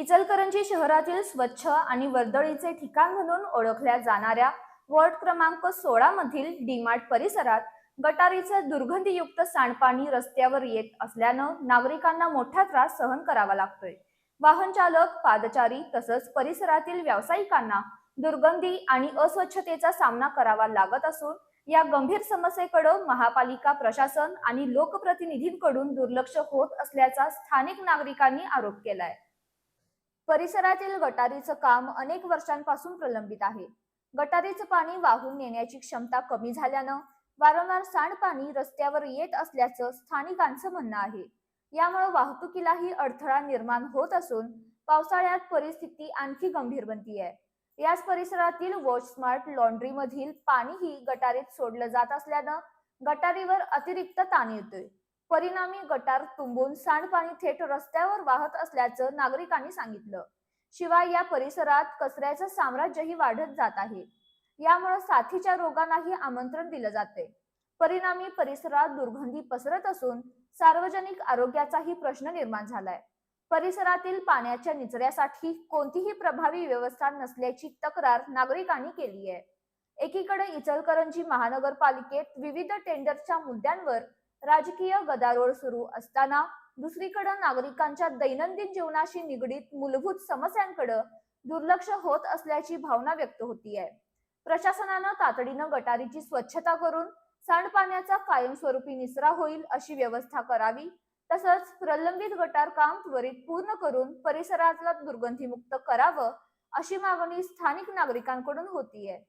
इचलकरंजी शहरातील स्वच्छ आणि वर्दळीचे ठिकाण म्हणून ओळखल्या जाणाऱ्या वॉर्ड क्रमांक 16 मधील डीमार्ट परिसरात गटारीचे दुर्गंधीयुक्त सांडपाणी रस्त्यावर येत असल्यानं नागरिकांना मोठा त्रास सहन करावा लागतोय। वाहन चालक, पादचारी तसंच परिसरातील व्यावसायिकांना दुर्गंधी आणि अस्वच्छतेचा सामना करावा लागत असून या गंभीर समस्येकडे महापालिका प्रशासन आणि लोकप्रतिनिधींकडून दुर्लक्ष होत असल्याचा स्थानिक नागरिकांनी आरोप केलाय। परिसरातील गटारीचं काम अनेक वर्षांपासून प्रलंबित आहे। गटारीचं पाणी वाहून नेण्याची क्षमता कमी झाल्यानं वारंवार सांडपाणी रस्त्यावर येत असल्याचं स्थानिकांचं म्हणणं आहे। यामुळे वाहतुकीलाही अडथळा निर्माण होत असून पावसाळ्यात परिस्थिती आणखी गंभीर बनतीये। याच परिसरातील वॉश स्मार्ट लॉन्ड्री मधील पाणीही गटारीत सोडलं जात असल्यानं गटारीवर अतिरिक्त ताण येतोय। परिणामी गटार तुंबून सांडपाणी थेट रस्त्यावर वाहत असल्याचं नागरिकांनी सांगितलं। शिवाय या परिसरात कचऱ्याचं साम्राज्यही वाढत जात आहे। यामुळे साथीच्या रोगांनाही आमंत्रण दिलं जाते। परिणामी परिसरात दुर्गंधी पसरत असून सार्वजनिक आरोग्याचाही प्रश्न निर्माण झालाय। परिसरातील पाण्याच्या निचऱ्यासाठी कोणतीही प्रभावी व्यवस्था नसल्याची तक्रार नागरिकांनी केली आहे। एकीकडे इचलकरंजी महानगरपालिकेत विविध टेंडरच्या मुद्द्यांवर राजकीय गदारोळ सुरू असताना दुसरीकडे नागरिकांच्या दैनंदिन जीवनाशी निगडीत मूलभूत समस्यांकडे दुर्लक्ष होत असल्याची भावना व्यक्त होतीये। प्रशासनानं तातडीनं गटारीची स्वच्छता करून सांडपाण्याचा कायमस्वरूपी निचरा होईल अशी व्यवस्था करावी, तसंच प्रलंबित गटार काम त्वरित पूर्ण करून परिसराला दुर्गंधीमुक्त करावं अशी मागणी स्थानिक नागरिकांकडून होतीये।